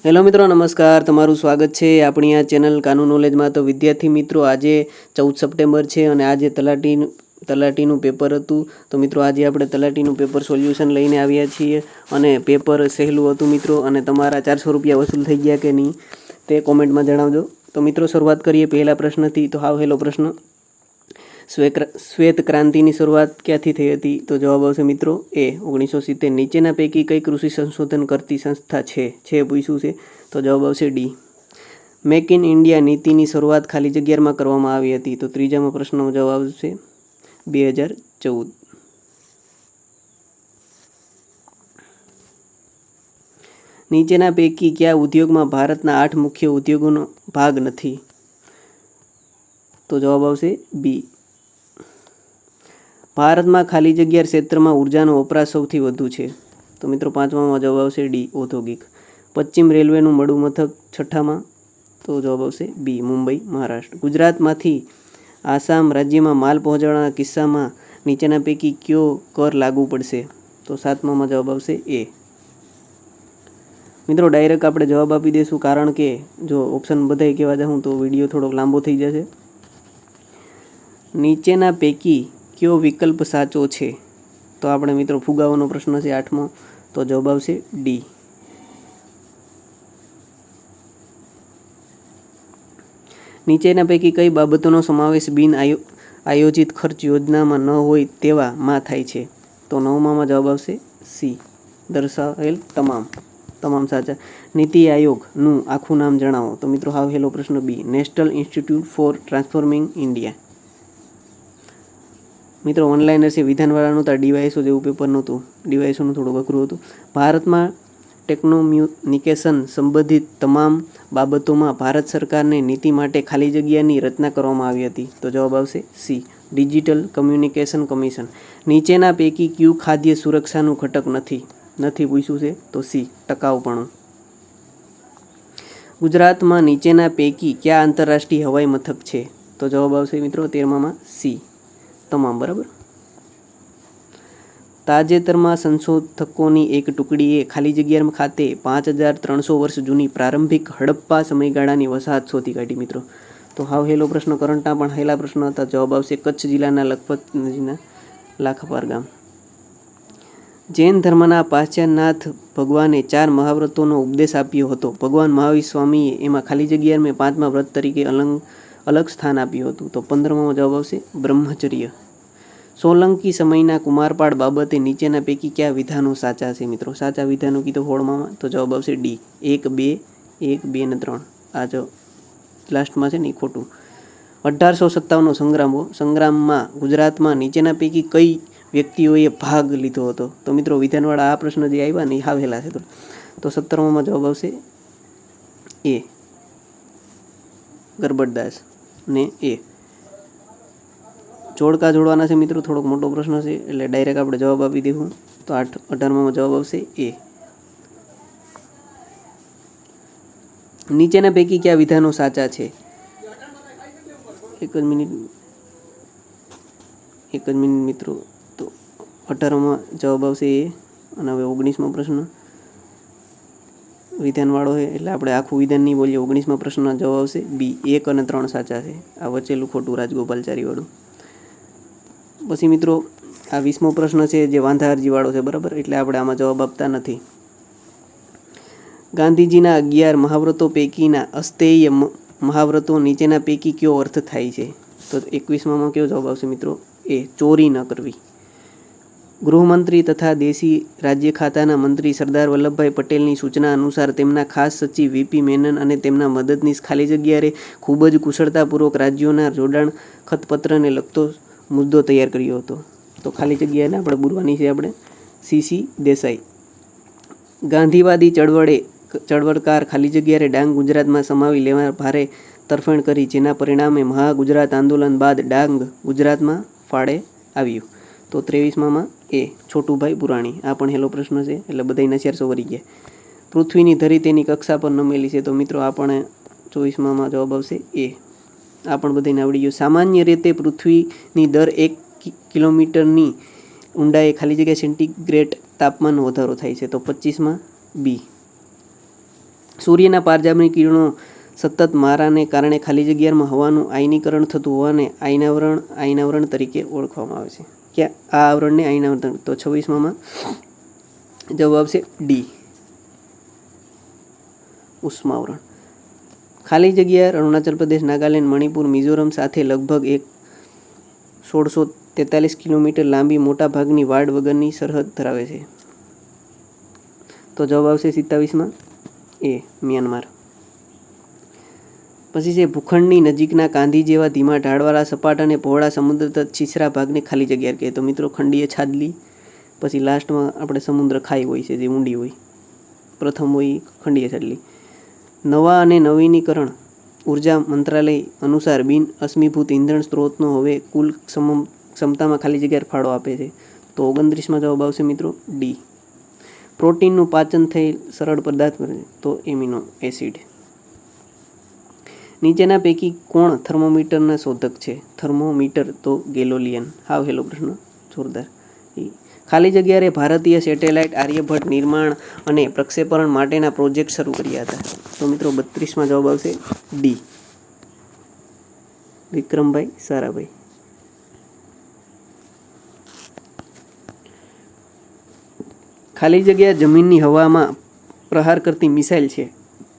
Hello મિત્રો, નમસ્કાર. તમારું સ્વાગત છે આપણી આ ચેનલ કાનૂન નોલેજમાં. તો વિદ્યાર્થી મિત્રો, આજે 14 સપ્ટેમ્બર છે અને આજે તલાટીનું પેપર હતું. તો મિત્રો, આજે આપણે તલાટીનું પેપર સોલ્યુશન લઈને આવ્યા છીએ અને પેપર સહેલું હતું મિત્રો. અને તમારા 400 રૂપિયા વસૂલ થઈ ગયા કે નહીં તે કોમેન્ટમાં જણાવજો. તો મિત્રો, શરૂઆત કરીએ પહેલા પ્રશ્નથી. તો હાવ હેલો પ્રશ્ન: શ્વેત ક્રાંતિની શરૂઆત ક્યાંથી થઈ હતી? તો જવાબ આવશે મિત્રો એ 1970. નીચેના પૈકી કઈ કૃષિ સંશોધન કરતી સંસ્થા છે પૂછ્યું છે. તો જવાબ આવશે ડી. મેક ઇન ઇન્ડિયા નીતિની શરૂઆત ખાલી જગ્યામાં કરવામાં આવી હતી. તો ત્રીજામાં પ્રશ્નનો જવાબ આવશે 2014. નીચેના પૈકી કયા ઉદ્યોગમાં ભારતના 8 મુખ્ય ઉદ્યોગોનો ભાગ નથી? તો જવાબ આવશે બી. ભારતમાં ખાલી જગ્યા ક્ષેત્રમાં ઉર્જાનો વપરાશ સૌથી વધુ છે. તો મિત્રો, પાંચમામાં જવાબ આવશે ડી, ઔદ્યોગિક. પશ્ચિમ રેલવેનું મળું મથક છઠ્ઠામાં. તો જવાબ આવશે બી, મુંબઈ, મહારાષ્ટ્ર. ગુજરાતમાંથી આસામ રાજ્યમાં માલ પહોંચાડવાના કિસ્સામાં નીચેના પૈકી કયો કર લાગુ પડશે? તો સાતમામાં જવાબ આવશે એ. મિત્રો, ડાયરેક્ટ આપણે જવાબ આપી દઈશું, કારણ કે જો ઓપ્શન બધાય કહેવા જાઉં તો વિડીયો થોડોક લાંબો થઈ જશે. નીચેના પૈકી કયો વિકલ્પ સાચો છે? તો આપણે મિત્રો ફુગાવાનો પ્રશ્ન છે 8મો. તો જવાબ આવશે ડી. નીચેના પૈકી કઈ બાબતોનો સમાવેશ બિન આયોજિત ખર્ચ યોજનામાં ન હોય તેવામાં થાય છે? તો 9માં જવાબ આવશે સી, દર્શાવેલ તમામ સાચા. નીતિ આયોગનું આખું નામ જણાવો. તો મિત્રો, હાવ હેલો પ્રશ્ન B, national institute for transforming India. મિત્રો, ઓનલાઈન હશે, વિધાનવાળાનું તો ડીવાયસો જેવું પેપર નહોતું, ડીવાયસોનું થોડું અઘરું હતું. ભારતમાં ટેકનોમ્યુનિકેશન સંબંધિત તમામ બાબતોમાં ભારત સરકારની નીતિ માટે ખાલી જગ્યાની રચના કરવામાં આવી હતી. તો જવાબ આવશે સી, ડિજિટલ કમ્યુનિકેશન કમિશન. નીચેના પૈકી કયું ખાદ્ય સુરક્ષાનું ઘટક નથી પૂછ્યું છે? તો સી, ટકાઉપણું. ગુજરાતમાં નીચેના પૈકી કયા આંતરરાષ્ટ્રીય હવાઈ મથક છે? તો જવાબ આવશે મિત્રો 13માં સી, તમામ. બરાબર. તાજેતરમાં સંશોધકોની એક ટુકડીએ ખાલી જગ્યા ખાતે 5300 વર્ષ જૂની પ્રારંભિક હડપ્પા સમયગાળાની વસાહત શોધી કાઢી મિત્રો. તો હાવ હેલો પ્રશ્ન, કરંટના પણ હેલા પ્રશ્ન હતા. જવાબ આવશે કચ્છ જિલ્લાના લખપત નજીકના લાખાપાર ગામ. જૈન ધર્મના પાશ્ચાનાથ ભગવાને 4 મહાવ્રતોનો ઉપદેશ આપ્યો હતો. ભગવાન મહાવીર સ્વામીએ એમાં ખાલી જગ્યાને 5મા વ્રત તરીકે અલગ સ્થાન આપ્યું હતું. તો 15માં જવાબ આવશે બ્રહ્મચર્ય. સોલંકી સમયના કુમારપાળ બાબતે નીચેના પૈકી કયા વિધાનો સાચા છે મિત્રો? સાચા વિધાનો કીધું 16માં. તો જવાબ આવશે ડી, 1, 2 અને 3. આ જો લાસ્ટમાં છે ને એ ખોટું. 1857નો સંગ્રામમાં ગુજરાતમાં નીચેના પૈકી કઈ વ્યક્તિઓએ ભાગ લીધો હતો? તો મિત્રો, વિધાનવાળા આ પ્રશ્ન જે આવ્યા ને એ હાવેલા છે. તો 17માં જવાબ આવશે એ, ગરબડદાસ ને એ. જોડકા જોડવાના છે મિત્રો, થોડોક મોટો પ્રશ્ન છે એટલે ડાયરેક્ટ આપણે જવાબ આપી દઈશું. તો 18માં જવાબ આવશે એ. નીચેના પૈકી કયા વિધાનો સાચા છે? એક જ મિનિટ મિત્રો. તો 18માં જવાબ આવશે એ. અને હવે 19મો પ્રશ્ન વિધાનવાળો છે એટલે આપણે આખું વિધાન નહીં બોલીએ. 19મા પ્રશ્નનો જવાબ આવશે બી, 1 અને 3 સાચા છે. આ વચ્ચેલું ખોટું રાજગોપાલચારીવાળું. પછી મિત્રો, આ 20મો પ્રશ્ન છે જે વાંધારજીવાળો છે. બરાબર, એટલે આપણે આમાં જવાબ આપતા નથી. ગાંધીજીના 11 મહાવ્રતો પૈકીના અસ્તેય મહાવ્રતો નીચેના પૈકી કયો અર્થ થાય છે? તો 21માં કયો જવાબ આવશે મિત્રો? એ, ચોરી ન કરવી. ગૃહમંત્રી તથા દેશી રાજ્ય ખાતાના મંત્રી સરદાર વલ્લભભાઈ પટેલની સૂચના અનુસાર તેમના ખાસ સચિવ વીપી મેનન અને તેમના મદદનીશ ખાલી જગ્યાએ ખૂબ જ કુશળતાપૂર્વક રાજ્યોના જોડાણ ખતપત્રને લગતો મુદ્દો તૈયાર કર્યો હતો. તો ખાલી જગ્યાને આપણે બુરવાની છે આપણે સીસી દેસાઈ. ગાંધીવાદી ચળવળકાર ખાલી જગ્યાએ ડાંગ ગુજરાતમાં સમાવી લેવા ભારે તરફેણ કરી, જેના પરિણામે મહાગુજરાત આંદોલન બાદ ડાંગ ગુજરાતમાં ફાળે આવ્યું. તો 23માં એ, છોટુભાઈ પુરાણી. આ પણ હેલો પ્રશ્ન છે એટલે બધાના 400 વરી ગયા. પૃથ્વીની ધરી તેની કક્ષા પર નમેલી છે. તો મિત્રો, આ પણ 24માં જવાબ આવશે એ. આ પણ બધાને આવડી ગયું. સામાન્ય રીતે પૃથ્વીની દર 1 કિલોમીટરની ઊંડાઈએ ખાલી જગ્યા સેન્ટીગ્રેડ તાપમાનનો વધારો થાય છે. તો 25માં બી. સૂર્યના પારજામણી કિરણો સતત મારાને કારણે ખાલી જગ્યામાં હવાનું આયનીકરણ થતું હોવાને આયનાવરણ તરીકે ઓળખવામાં આવે છે. ક્યાં આ આવરણને આયનાવરણ? તો 26માં જવાબ આવશે ડી, ઉષ્માવરણ. ખાલી જગ્યા અરુણાચલ પ્રદેશ, નાગાલેન્ડ, મણિપુર, મિઝોરમ સાથે લગભગ 1643 કિલોમીટર લાંબી મોટા ભાગની વાડ વગરની સરહદ ધરાવે છે. તો જવાબ આવશે 27માં એ, મ્યાનમાર. પછી છે ભૂખંડની નજીકના કાંધી જેવા ધીમા ઢાળવાળા સપાટ અને પહોળા સમુદ્ર તટ છીછરા ભાગને ખાલી જગ્યા કહે. તો મિત્રો ખંડીય છાદલી, પછી લાસ્ટમાં આપણે સમુદ્ર ખાઈ હોય છે જે ઊંડી હોય. પ્રથમ હોય ખંડીય છાદલી. નવા અને નવીનીકરણ ઉર્જા મંત્રાલય અનુસાર બિન અશ્મિભૂત ઇંધણ સ્ત્રોતનો હવે કુલ ક્ષમતામાં ખાલી જગ્યા ફાળો આપે છે. તો 29માં જવાબ આવશે મિત્રો ડી, પ્રોટીનનું પાચન થયેલ સરળ પદાર્થ. તો એમિનો એસિડ. નીચેના પૈકી કોણ થર્મોમીટરના શોધક છે? થર્મોમીટર તો ગેલોલિયન. હાવ હેલો પ્રશ્ન, જોરદાર. ખાલી જગ્યાએ ભારતીય સેટેલાઇટ આર્યભટ્ટ નિર્માણ અને પ્રક્ષેપણ માટેના પ્રોજેક્ટ શરૂ કર્યા હતા. તો મિત્રો 32માં જવાબ આવશે ડી, વિક્રમભાઈ સારાભાઈ. ખાલી જગ્યા જમીનની હવામાં પ્રહાર કરતી મિસાઇલ છે.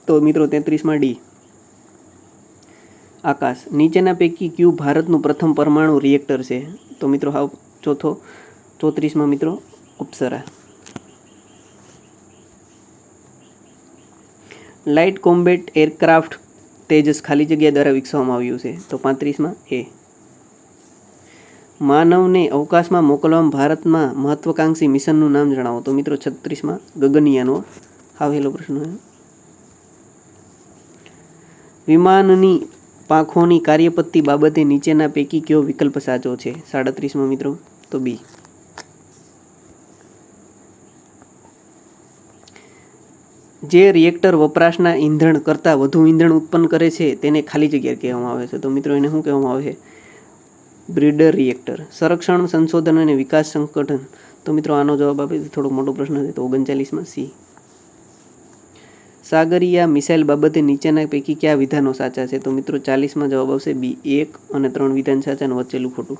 તો મિત્રો 33માં ડી, આકાશ. નીચેના પૈકી કયું ભારતનું પ્રથમ પરમાણુ રિએક્ટર છે? તો મિત્રો હાવ ચોથો, 34માં મિત્રો અપ્સરા. લાઇટ કોમ્બેટ એરક્રાફ્ટ તેજસ ખાલી જગ્યા દ્વારા વિકસાવવામાં આવ્યું છે. તો 35માં એ. માનવને અવકાશમાં મોકલવામાં ભારતમાં મહત્વાકાંક્ષી મિશનનું નામ જણાવો. તો મિત્રો 36માં ગગનયાનો. હાવ હેલો પ્રશ્ન. વિમાનની પાંખોની કાર્યપદ્ધતિ બાબતે નીચેના પૈકી કયો વિકલ્પ સાચો છે? 37માં મિત્રો તો બી. જે રિએક્ટર વપરાશના ઈંધણ કરતાં વધુ ઈંધણ ઉત્પન્ન કરે છે તેને ખાલી જગ્યા કહેવામાં આવે છે. તો મિત્રો એને શું કહેવામાં આવે છે? Breeder reactor. સંરક્ષણ સંશોધન અને વિકાસ સંગઠન. તો મિત્રો આનો જવાબ આપે થોડો મોટો પ્રશ્ન છે. તો 39માં સી. સાગરિયા મિસાઇલ બાબતે નીચેના પૈકી કયા વિધાનો સાચા છે? તો મિત્રો 40માં જવાબ આવશે બી, 1 અને 3 વિધાન સાચા અને વચ્ચેલું ખોટું.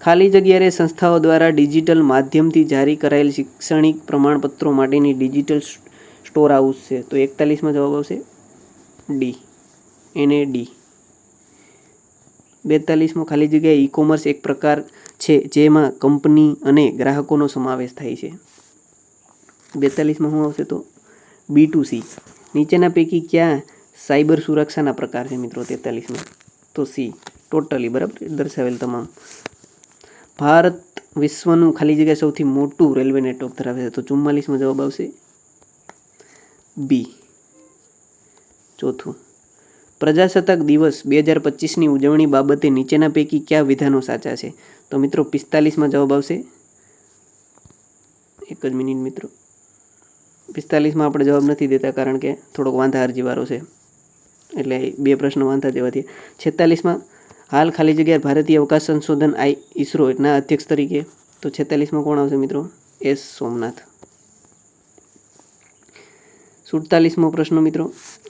ખાલી જગ્યાએ સંસ્થાઓ દ્વારા ડિજિટલ માધ્યમથી જારી કરાયેલ શૈક્ષણિક પ્રમાણપત્રો માટેની ડિજિટલ સ્ટોર હાઉસ છે. તો 41માં જવાબ આવશે ડી, NAD. 42માં ખાલી જગ્યાએ ઈ કોમર્સ એક પ્રકાર છે જેમાં કંપની અને ગ્રાહકોનો સમાવેશ થાય છે. 42માં શું આવશે? તો B2C. નીચેના પૈકી ક્યાં સાયબર સુરક્ષાના પ્રકાર છે મિત્રો? 43માં તો સી, ટોટલી. બરાબર દર્શાવેલ તમામ. ભારત વિશ્વનું ખાલી જગ્યા સૌથી મોટું રેલવે નેટવર્ક ધરાવે છે. તો 44માં જવાબ આવશે બી, ચોથું. પ્રજાસત્તાક દિવસ 2025ની ઉજવણી બાબતે નીચેના પૈકી કયા વિધાનો સાચા છે? તો મિત્રો 45માં જવાબ આવશે, એક જ મિનિટ મિત્રો, 45માં આપણે જવાબ નથી દેતા કારણ કે થોડોક વાંધા અરજીવાળો છે, એટલે 2 પ્રશ્ન વાંધા જેવાથી. 46માં હાલ ખાલી જગ્યા ભારતીય અવકાશ સંશોધન ISROના અધ્યક્ષ તરીકે. તો 46માં કોણ આવશે મિત્રો? S સોમનાથ. 47મો પ્રશ્ન મિત્રો,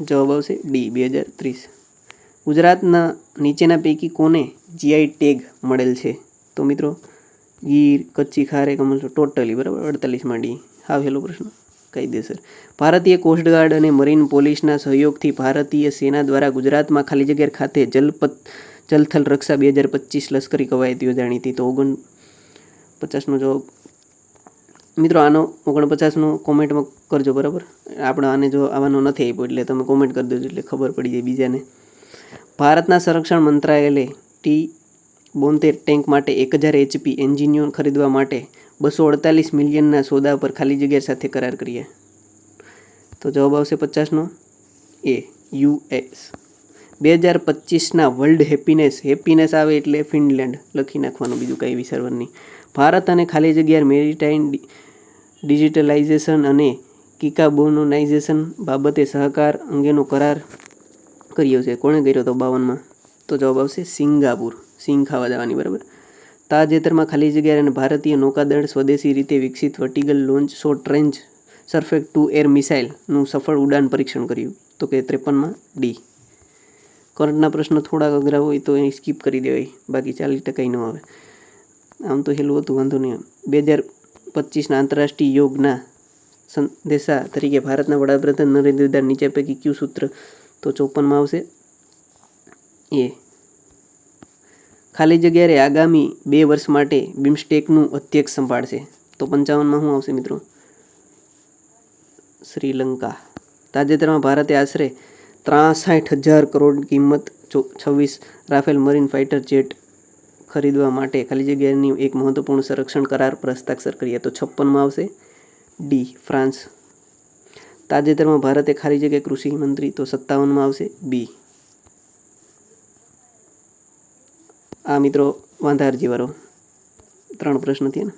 જવાબ આવશે ડી, 2030. ગુજરાતના નીચેના પૈકી કોને GI ટેગ મળેલ છે? તો મિત્રો ગીર, કચ્છી ખારે, કમલ, ટોટલી. બરાબર 48માં ડી. હાવ હેલો પ્રશ્ન, કાયદેસર. ભારતીય કોસ્ટગાર્ડ અને મરીન પોલીસના સહયોગથી ભારતીય સેના દ્વારા ગુજરાતમાં ખાલી જગ્યા ખાતે જલથલ રક્ષા 2025 લશ્કરી કવાયત યોજાણી હતી. તો 49નો જવાબ મિત્રો. આનો 49નો કોમેન્ટમાં કરજો. બરાબર, આપણે આને જો આવવાનો નથી આપ્યો એટલે તમે કોમેન્ટ કરી દેજો એટલે ખબર પડી જાય બીજાને. ભારતના સંરક્ષણ મંત્રાલયે T-72 ટેન્ક માટે 1000 HP એન્જિનિયો ખરીદવા માટે 248 મિલિયનના સોદા પર ખાલી જગ્યા સાથે કરાર કર્યા. તો જવાબ આવશે 50નો એ, US. 2025ના વર્લ્ડ હેપીનેસ આવે એટલે ફિનલેન્ડ લખી નાખવાનું, બીજું કંઈ વિચારવાનું નહીં. ભારત અને ખાલી જગ્યા મેરીટાઈમ ડિજિટલાઇઝેશન અને કિકાર્બોનાઇઝેશન બાબતે સહકાર અંગેનો કરાર કર્યો છે. કોણે કર્યો હતો 52માં? તો જવાબ આવશે સિંગાપુર. સિંગ ખાવા જવાની. બરાબર. તાજેતરમાં ખાલી જગ્યા અને ભારતીય નૌકાદળ સ્વદેશી રીતે વિકસિત vertical launch short range surface to air મિસાઇલનું સફળ ઉડાન પરીક્ષણ કર્યું? તો કે 53માં ડી. કરંટના પ્રશ્ન થોડાક અઘરા હોય તો અહીં સ્કીપ કરી દેવાય, બાકી 40% ન આવે. આમ તો હેલું હતું, વાંધો નહીં. 2025ના આંતરરાષ્ટ્રીય યોગના સંદેશા તરીકે ભારતના વડાપ્રધાન નરેન્દ્ર મોદી નીચે પૈકી કયું સૂત્ર? તો 54માં આવશે એ. ખાલી જગ્યાએ આગામી 2 વર્ષ માટે બિમ્સ્ટેકનું અધ્યક્ષ સંભાળશે? તો 55માં શું આવશે મિત્રો? શ્રીલંકા. તાજેતરમાં ભારતે આશરે 63,000 કરોડ કિંમત 26 રાફેલ મરીન ફાઇટર જેટ ખરીદવા માટે ખાલી જગ્યાની એક મહત્વપૂર્ણ સંરક્ષણ કરાર પર હસ્તાક્ષર કર્યા? તો 56માં આવશે ડી. ફ્રાન્સ. તાજેતરમાં ભારતે ખાલી જગ્યાએ કૃષિ મંત્રી? તો 57માં આવશે બી. આ મિત્રો વાંધાર જીવારો 3 પ્રશ્ન થયા ને.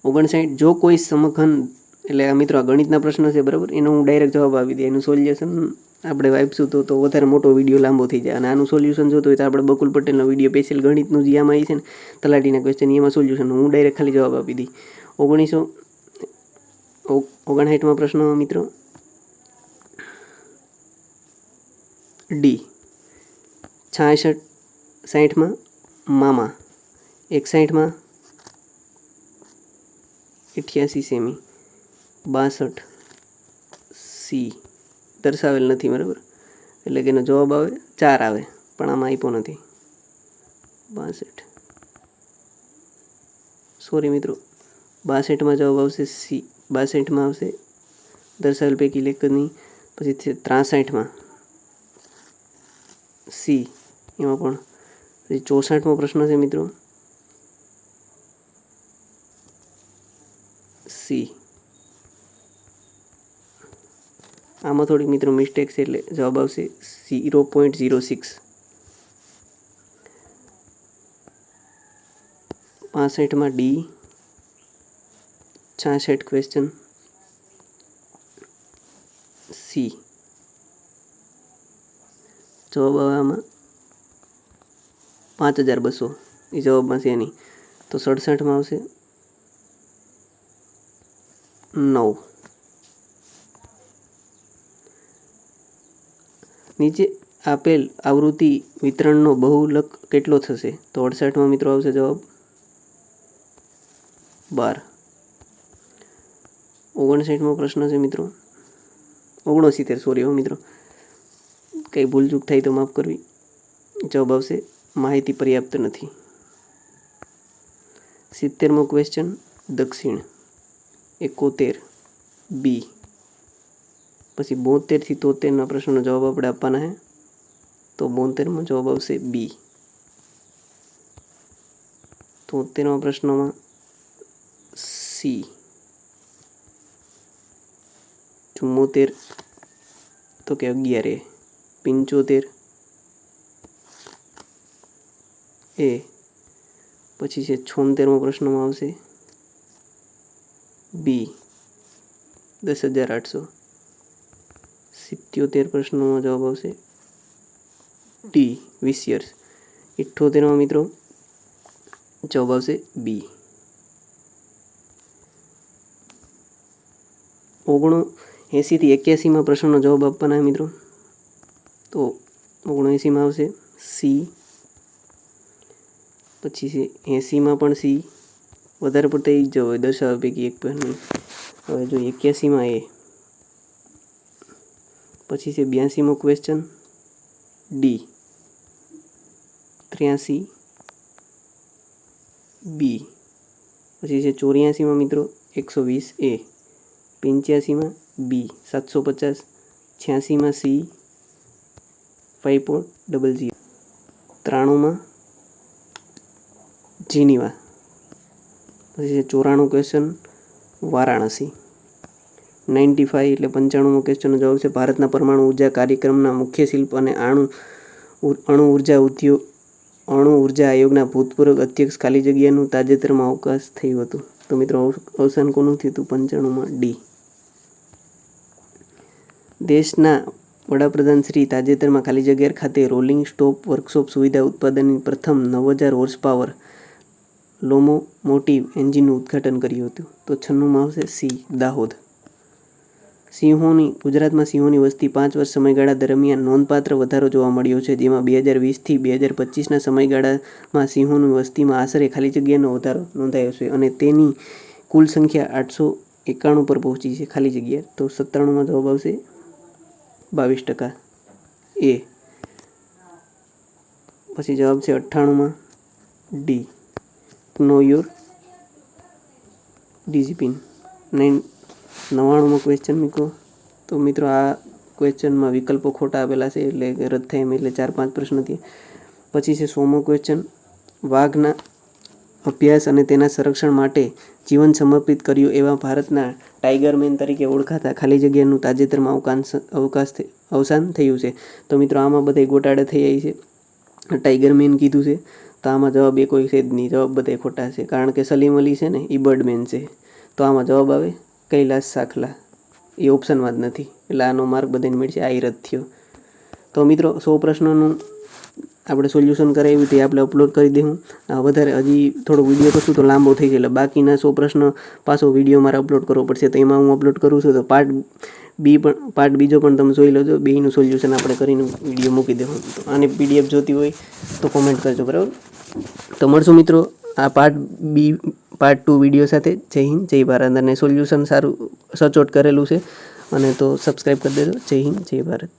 59 જો કોઈ સમઘન, એટલે આ મિત્રો આ ગણિતના પ્રશ્નો છે બરાબર, એનો હું ડાયરેક્ટ જવાબ આપી દઈએ. એનું સોલ્યુશન આપણે વાંચશું તો વધારે મોટો વિડીયો લાંબો થઈ જાય. અને આનું સોલ્યુશન જોતો હોય તો આપણે બકુલ પટેલનો વિડીયો સ્પેશિયલ ગણિતનું જે આમાં આવી છે ને તલાટીના ક્વેશ્ચન, એમાં સોલ્યુશન હું ડાયરેક્ટ ખાલી જવાબ આપી દઈ. 1959માં પ્રશ્ન મિત્રો ડી. 60માં મામા, 61માં 88 સેમી, 62 સી દર્શાવેલ નથી બરાબર, એટલે કે એનો જવાબ આવે 4 આવે, પણ આમાં આપ્યો નથી. 62 સોરી મિત્રો, 62માં જવાબ આવશે સી. 62માં આવશે દર્શાવેલ પૈકી લેખની. પછી 63માં સી, એમાં પણ. પછી 64મો પ્રશ્ન છે મિત્રો સી. આમાં થોડીક મિત્રો મિસ્ટેક છે, એટલે જવાબ આવશે 0.06. 65માં ડી. 66 question C. જવાબ આવે આમાં 5,200, એ જવાબમાં છે નહીં. તો 67માં આવશે 9. નીચે આપેલ આવૃત્તિ વિતરણનો બહુલક કેટલો થશે? તો 68માં મિત્રો આવશે જવાબ 12. 59મો પ્રશ્ન છે મિત્રો 69 સોરી મિત્રો, કંઈ ભૂલચૂક થાય તો માફ કરવી. જવાબ આવશે માહિતી પર્યાપ્ત નથી. 70મો ક્વેશ્ચન દક્ષિણ, 71 બી. પછી 72 થી 73ના પ્રશ્નનો જવાબ આપણે આપવાના છે. તો 72માં જવાબ આવશે બી. 73મા પ્રશ્નમાં સી. 74 તો કે 11 એ. 75 એ. પછી છે 76મા પ્રશ્નમાં આવશે બી 10,800. 77 પ્રશ્નોમાં જવાબ આવશે ડી 20 યર્સ. 78માં મિત્રો જવાબ આવશે બી. 79 થી 81માં પ્રશ્નનો જવાબ આપવાના છે મિત્રો. તો 79માં આવશે સી. પછી છે 80માં પણ સી, વધારે પડતા એ જ જવાબ દર્શાવવા પૈકી એક પણ નહીં. હવે જો 81માં એ. પછી છે 82મો ક્વેશ્ચન ડી. 83 બી. પછી છે 84માં મિત્રો 120 એ. 85માં બી 750. 86માં સી 5.00. 93માં જીનીવા. પછી છે 94 ક્વેશ્ચન વારાણસી. 95 એટલે 95મો ક્વેશ્ચનનો જવાબ છે ભારતના પરમાણુ ઉર્જા કાર્યક્રમના મુખ્ય શિલ્પ અને અણુ ઉર્જા આયોગના ભૂતપૂર્વ અધ્યક્ષ ખાલી જગ્યાનું તાજેતરમાં અવકાશ થયું હતું? તો મિત્રો અવસાન કોનું થયું હતું? 95માં ડી. દેશના વડાપ્રધાન શ્રી તાજેતરમાં ખાલી જગ્યા ખાતે રોલિંગ સ્ટોક વર્કશોપ સુવિધા ઉત્પાદનની પ્રથમ 9,000 હોર્સ પાવર લોમોમોટિવ એન્જિનનું ઉદ્ઘાટન કર્યું હતું? તો 96માં આવશે સી દાહોદ. ગુજરાતમાં સિંહોની વસ્તી 5 વર્ષ સમયગાળા દરમિયાન નોંધપાત્ર વધારો જોવા મળ્યો છે, જેમાં 2020થી 2025ના સમયગાળામાં સિંહોની વસ્તીમાં આશરે ખાલી જગ્યાનો વધારો નોંધાયો છે અને તેની કુલ સંખ્યા 891 પર પહોંચી છે ખાલી જગ્યા. તો 97માં જવાબ આવશે 22%. એ. પછી જવાબ છે 98માં ડી, નો યોર ડિસિપ્લિન. 99મો ક્વેશ્ચન મિત્રો. તો મિત્રો આ ક્વેશ્ચનમાં વિકલ્પો ખોટા આપેલા છે એટલે રદ થાય એમ, એટલે 4-5 પ્રશ્ન થયા. પછી છે 100મો ક્વેશ્ચન. વાઘના અભ્યાસ અને તેના સંરક્ષણ માટે જીવન સમર્પિત કર્યું એવા ભારતના ટાઈગર મેન તરીકે ઓળખાતા ખાલી જગ્યાનું તાજેતરમાં અવસાન થયું છે. તો મિત્રો આમાં બધા ગોટાળા થઈ જાય છે. ટાઈગર મેન કીધું છે તો આમાં જવાબ એ કોઈ છે જ નહીં, જવાબ બધા ખોટા છે, કારણ કે સલીમ અલી છે ને એ બર્ડમેન છે. તો આમાં જવાબ આવે કૈલાસ સાખલા, એ ઓપ્શનમાં જ નથી, એટલે આનો માર્ક બધાને મળશે. આ રદ થયો. તો મિત્રો 100 પ્રશ્નોનું આપણે સોલ્યુશન કરાવ્યું તે આપણે અપલોડ કરી દઉં. વધારે હજી થોડો વિડીયો કરશું તો લાંબો થઈ જાય, એટલે બાકીના 100 પ્રશ્નો પાછો વિડીયો મારે અપલોડ કરવો પડશે. તો એમાં હું અપલોડ કરું છું, તો પાર્ટ બીજો પણ તમે જોઈ લેજો. બેયનું સોલ્યુશન આપણે કરીને વિડીયો મૂકી દેવું. તો આની PDF જોતી હોય તો કોમેન્ટ કરજો, બરાબર. તો મળશું મિત્રો આ પાર્ટ 2 વિડીયો સાથે. જય હિન્દ, જય ભારત. અને સોલ્યુશન સારું સચોટ કરેલું છે, અને તો સબસ્ક્રાઈબ કરી દેજો. જય હિન્દ, જય ભારત.